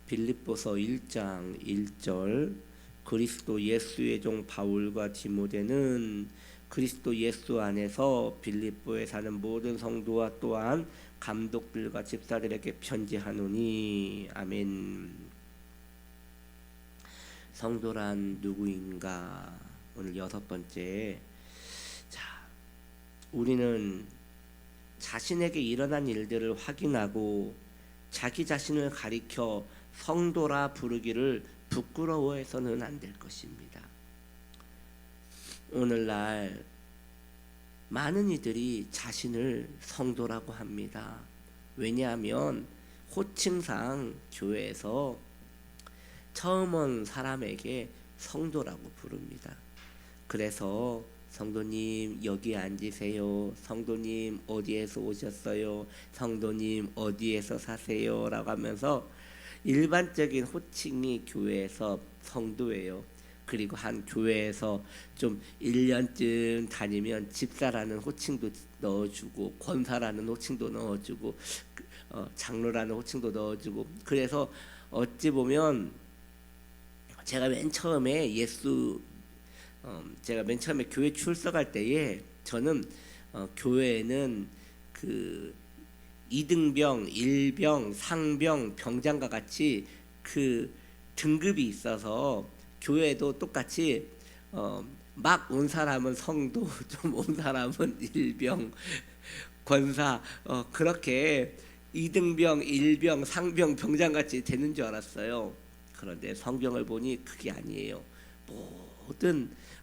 빌립보서 1장 1절 그리스도 예수의 종 바울과 디모데는 그리스도 예수 안에서 빌립보에 사는 모든 성도와 또한 감독들과 집사들에게 편지하노니. 아멘. 성도란 누구인가? 오늘 6번째. 자, 우리는 자신에게 일어난 일들을 확인하고 자기 자신을 가리켜 성도라 부르기를 부끄러워해서는 안 될 것입니다. 오늘날 많은 이들이 자신을 성도라고 합니다. 왜냐하면 호칭상 교회에서 처음 온 사람에게 성도라고 부릅니다. 그래서 성도님 여기 앉으세요. 성도님 어디에서 오셨어요? 성도님 어디에서 사세요? 라고 하면서 일반적인 호칭이 교회에서 성도예요. 그리고 한 교회에서 좀 1년쯤 다니면 집사라는 호칭도 넣어주고 권사라는 호칭도 넣어주고 장로라는 호칭도 넣어주고. 그래서 어찌 보면 제가 맨 처음에 교회 출석할 때에 저는 교회에는 그 이등병, 일병, 상병, 병장과 같이 그 등급이 있어서 교회도 똑같이 막 온 사람은 성도, 좀 온 사람은 일병, 권사, 그렇게 이등병, 일병, 상병, 병장같이 되는 줄 알았어요. 그런데 성경을 보니 그게 아니에요.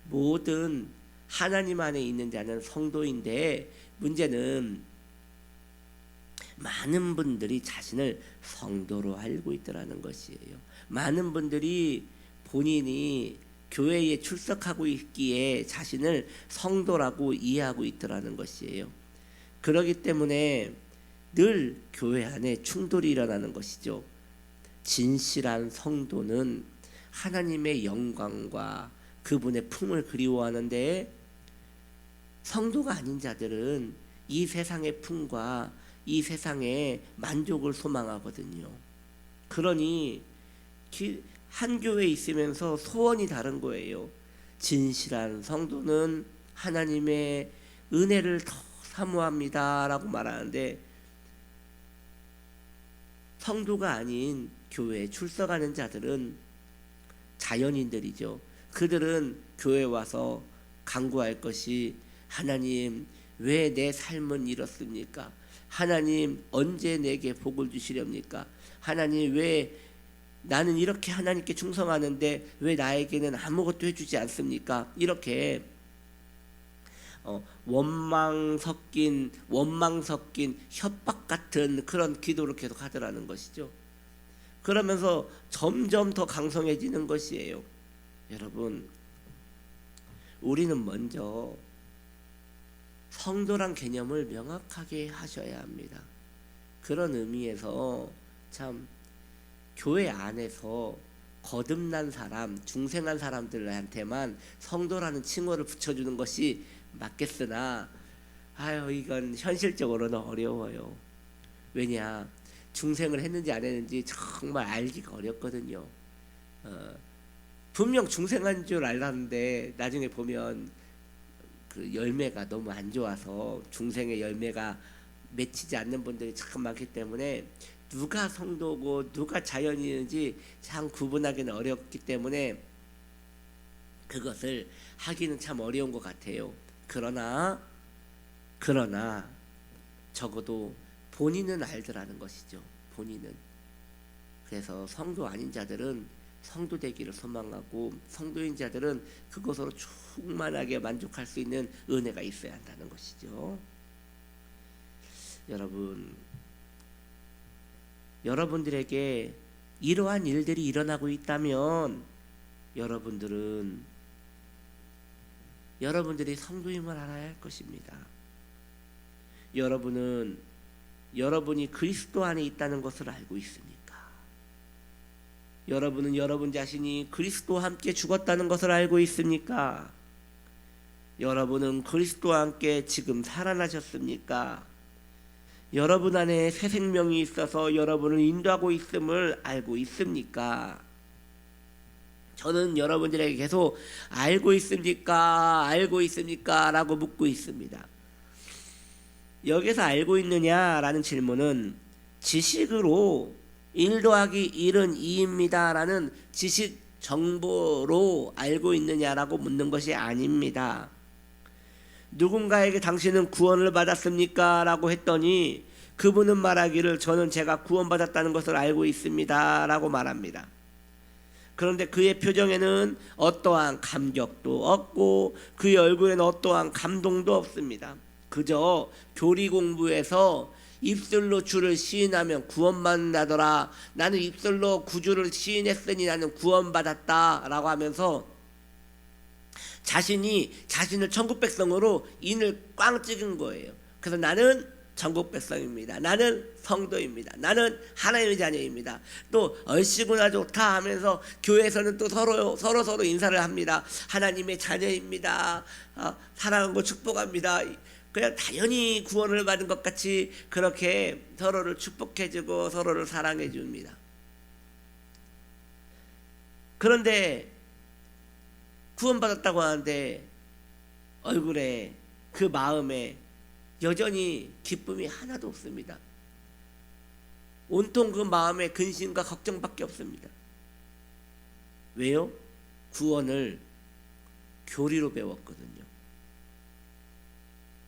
모든 하나님 안에 있는 자는 성도인데, 문제는 많은 분들이 자신을 성도로 알고 있더라는 것이에요. 많은 분들이 본인이 교회에 출석하고 있기에 자신을 성도라고 이해하고 있더라는 것이에요. 그렇기 때문에 늘 교회 안에 충돌이 일어나는 것이죠. 진실한 성도는 하나님의 영광과 그분의 품을 그리워하는데, 성도가 아닌 자들은 이 세상의 품과 이 세상의 만족을 소망하거든요. 그러니 한 교회에 있으면서 소원이 다른 거예요. 진실한 성도는 하나님의 은혜를 더 사모합니다 라고 말하는데, 성도가 아닌 교회에 출석하는 자들은 자연인들이죠. 그들은 교회에 와서 간구할 것이, 하나님 왜 내 삶은 이렇습니까? 하나님 언제 내게 복을 주시렵니까? 하나님 왜 나는 이렇게 하나님께 충성하는데 왜 나에게는 아무것도 해주지 않습니까? 이렇게 원망 섞인 협박 같은 그런 기도를 계속 하더라는 것이죠. 그러면서 점점 더 강성해지는 것이에요. 여러분, 우리는 먼저 성도란 개념을 명확하게 하셔야 합니다. 그런 의미에서 참 교회 안에서 거듭난 사람, 중생한 사람들한테만 성도라는 칭호를 붙여주는 것이 맞겠으나, 이건 현실적으로는 어려워요. 왜냐, 중생을 했는지 안 했는지 정말 알기가 어렵거든요. 분명 중생한 줄 알았는데 나중에 보면 그 열매가 너무 안 좋아서 중생의 열매가 맺히지 않는 분들이 참 많기 때문에 누가 성도고 누가 자연인인지 참 구분하기는 어렵기 때문에 그것을 하기는 참 어려운 것 같아요. 그러나 적어도 본인은 알더라는 것이죠. 본인은. 그래서 성도 아닌 자들은 성도 되기를 소망하고, 성도인 자들은 그것으로 충만하게 만족할 수 있는 은혜가 있어야 한다는 것이죠. 여러분들에게 이러한 일들이 일어나고 있다면 여러분들이 성도임을 알아야 할 것입니다. 여러분이 그리스도 안에 있다는 것을 알고 있습니까? 여러분은 여러분 자신이 그리스도와 함께 죽었다는 것을 알고 있습니까? 여러분은 그리스도와 함께 지금 살아나셨습니까? 여러분 안에 새 생명이 있어서 여러분을 인도하고 있음을 알고 있습니까? 저는 여러분들에게 계속 알고 있습니까? 알고 있습니까? 라고 묻고 있습니다. 여기서 알고 있느냐라는 질문은 지식으로 1 더하기 1은 2입니다 라는 지식 정보로 알고 있느냐라고 묻는 것이 아닙니다. 누군가에게 당신은 구원을 받았습니까? 라고 했더니 그분은 말하기를 저는 제가 구원받았다는 것을 알고 있습니다 라고 말합니다. 그런데 그의 표정에는 어떠한 감격도 없고 그의 얼굴에는 어떠한 감동도 없습니다. 그저 교리 공부에서 입술로 주를 시인하면 구원받는다더라. 나는 입술로 구주를 시인했으니 나는 구원받았다 라고 하면서 자신을 천국 백성으로 인을 꽝 찍은 거예요. 그래서 나는 천국 백성입니다. 나는 성도입니다. 나는 하나님의 자녀입니다. 또 얼씨구나 좋다 하면서 교회에서는 또 서로 인사를 합니다. 하나님의 자녀입니다. 사랑하고 축복합니다. 그냥 당연히 구원을 받은 것 같이 그렇게 서로를 축복해주고 서로를 사랑해줍니다. 그런데 구원받았다고 하는데 얼굴에 그 마음에 여전히 기쁨이 하나도 없습니다. 온통 그 마음에 근심과 걱정밖에 없습니다. 왜요? 구원을 교리로 배웠거든요.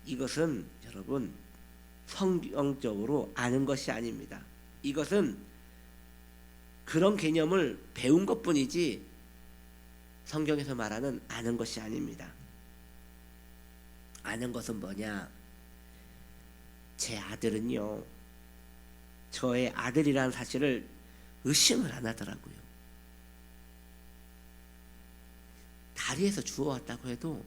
이것은 여러분 성경적으로 아는 것이 아닙니다. 이것은 그런 개념을 배운 것뿐이지 성경에서 말하는 아는 것이 아닙니다. 아는 것은 뭐냐? 제 아들은요, 저의 아들이라는 사실을 의심을 안 하더라고요. 다리에서 주워왔다고 해도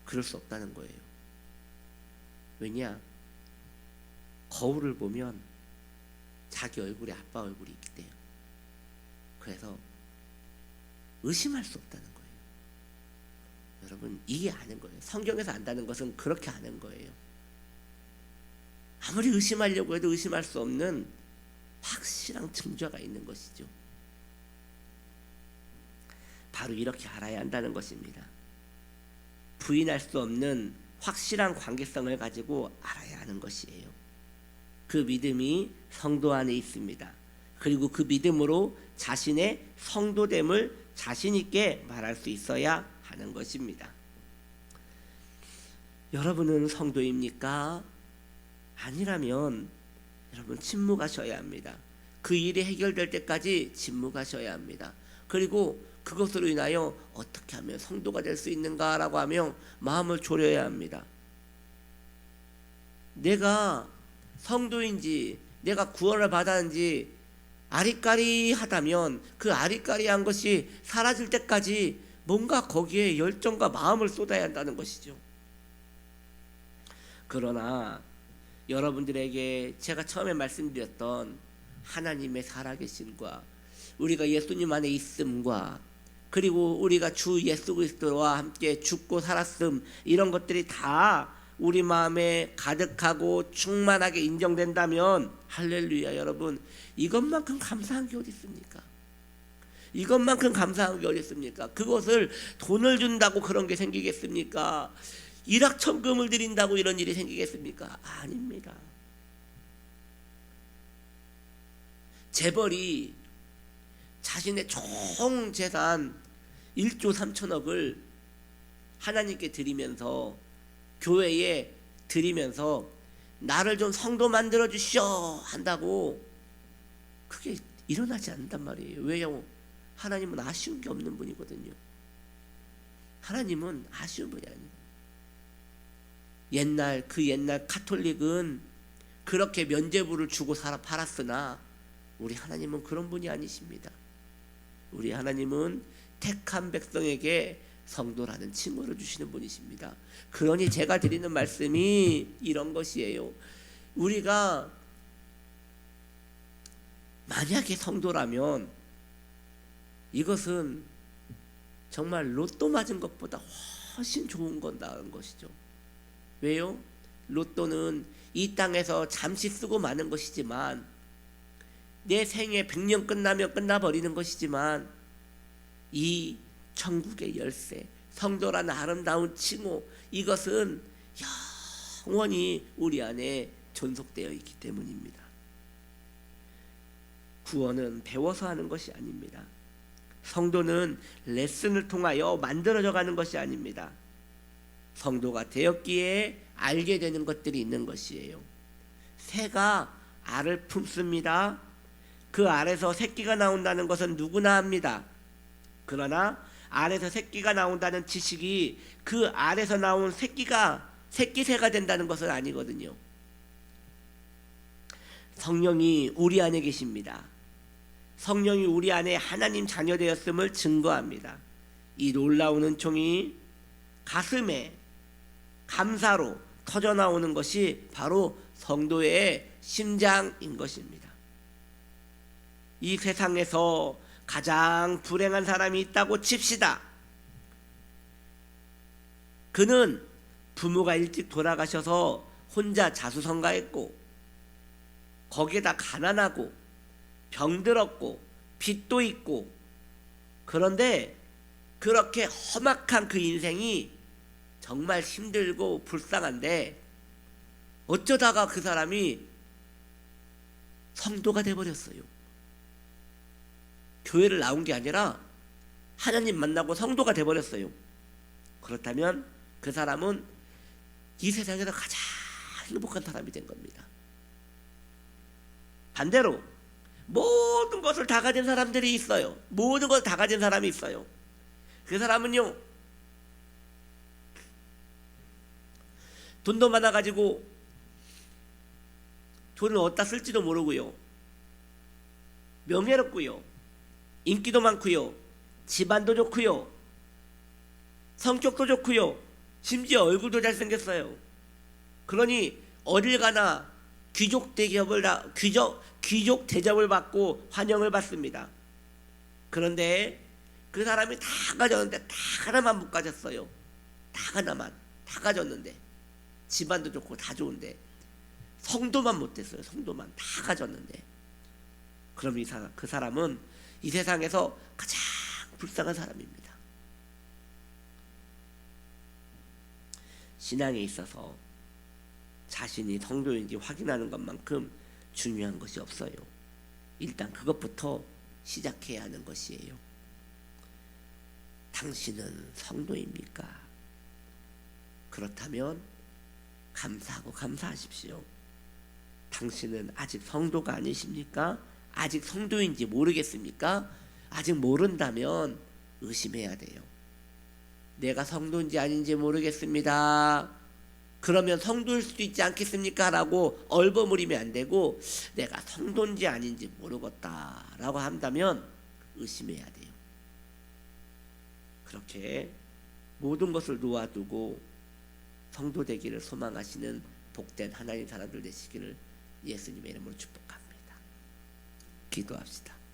그럴 수 없다는 거예요. 왜냐? 거울을 보면 자기 얼굴에 아빠 얼굴이 있대요. 그래서 의심할 수 없다는 거예요. 여러분, 이게 아는 거예요. 성경에서 안다는 것은 그렇게 아는 거예요. 아무리 의심하려고 해도 의심할 수 없는 확실한 증거가 있는 것이죠. 바로 이렇게 알아야 한다는 것입니다. 부인할 수 없는 확실한 관계성을 가지고 알아야 하는 것이에요. 그 믿음이 성도 안에 있습니다. 그리고 그 믿음으로 자신의 성도됨을 자신 있게 말할 수 있어야 하는 것입니다. 여러분은 성도입니까? 아니라면 여러분 침묵하셔야 합니다. 그 일이 해결될 때까지 침묵하셔야 합니다. 그리고 그것으로 인하여 어떻게 하면 성도가 될 수 있는가라고 하며 마음을 졸여야 합니다. 내가 성도인지 내가 구원을 받았는지 아리까리하다면 그 아리까리한 것이 사라질 때까지 뭔가 거기에 열정과 마음을 쏟아야 한다는 것이죠. 그러나 여러분들에게 제가 처음에 말씀드렸던 하나님의 살아계심과 우리가 예수님 안에 있음과 그리고 우리가 주 예수 그리스도와 함께 죽고 살았음, 이런 것들이 다 우리 마음에 가득하고 충만하게 인정된다면 할렐루야. 여러분, 이것만큼 감사한 게 어디 있습니까? 이것만큼 감사한 게 어디 있습니까? 그것을 돈을 준다고 그런 게 생기겠습니까? 일확천금을 드린다고 이런 일이 생기겠습니까? 아닙니다. 재벌이 자신의 총 재산 1조 3천억을 하나님께 드리면서, 교회에 드리면서 나를 좀 성도 만들어 주시오 한다고 그게 일어나지 않는단 말이에요. 왜요? 하나님은 아쉬운 게 없는 분이거든요. 하나님은 아쉬운 분이 아니에요. 옛날 카톨릭은 그렇게 면죄부를 주고 팔았으나 우리 하나님은 그런 분이 아니십니다. 우리 하나님은 택한 백성에게 성도라는 칭호를 주시는 분이십니다. 그러니 제가 드리는 말씀이 이런 것이에요. 우리가 만약에 성도라면 이것은 정말 로또 맞은 것보다 훨씬 좋은 건다는 것이죠. 왜요? 로또는 이 땅에서 잠시 쓰고 마는 것이지만, 내 생애 100년 끝나면 끝나버리는 것이지만, 이 천국의 열쇠, 성도라는 아름다운 칭호, 이것은 영원히 우리 안에 존속되어 있기 때문입니다. 구원은 배워서 하는 것이 아닙니다. 성도는 레슨을 통하여 만들어져 가는 것이 아닙니다. 성도가 되었기에 알게 되는 것들이 있는 것이에요. 새가 알을 품습니다. 그 알에서 새끼가 나온다는 것은 누구나 합니다. 그러나 알에서 새끼가 나온다는 지식이 그 알에서 나온 새끼가 새끼새가 된다는 것은 아니거든요. 성령이 우리 안에 계십니다. 성령이 우리 안에 하나님 자녀 되었음을 증거합니다. 이 놀라운 은총이 가슴에 감사로 터져나오는 것이 바로 성도의 심장인 것입니다. 이 세상에서 가장 불행한 사람이 있다고 칩시다. 그는 부모가 일찍 돌아가셔서 혼자 자수성가했고, 거기에다 가난하고 병들었고 빚도 있고, 그런데 그렇게 험악한 그 인생이 정말 힘들고 불쌍한데 어쩌다가 그 사람이 성도가 돼버렸어요. 교회를 나온 게 아니라 하나님 만나고 성도가 돼버렸어요. 그렇다면 그 사람은 이 세상에서 가장 행복한 사람이 된 겁니다. 반대로 모든 것을 다 가진 사람들이 있어요. 모든 것을 다 가진 사람이 있어요. 그 사람은요, 돈도 많아가지고 돈을 어디다 쓸지도 모르고요, 명예롭고요, 인기도 많고요, 집안도 좋고요, 성격도 좋고요, 심지어 얼굴도 잘생겼어요. 그러니 어딜 가나 귀족 대접을 받고 환영을 받습니다. 그런데 그 사람이 다 가졌는데 다 하나만 못 가졌어요. 다 가졌는데, 집안도 좋고 다 좋은데 성도만 못했어요. 성도만 다 가졌는데. 그럼 그 사람은 이 세상에서 가장 불쌍한 사람입니다. 신앙에 있어서 자신이 성도인지 확인하는 것만큼 중요한 것이 없어요. 일단 그것부터 시작해야 하는 것이에요. 당신은 성도입니까? 그렇다면 감사하고 감사하십시오. 당신은 아직 성도가 아니십니까? 아직 성도인지 모르겠습니까? 아직 모른다면 의심해야 돼요. 내가 성도인지 아닌지 모르겠습니다. 그러면 성도일 수도 있지 않겠습니까? 라고 얼버무리면 안 되고, 내가 성도인지 아닌지 모르겠다 라고 한다면 의심해야 돼요. 그렇게 모든 것을 놓아두고 성도 되기를 소망하시는 복된 하나님 사람들 되시기를 예수님의 이름으로 축복합니다. 기도합시다.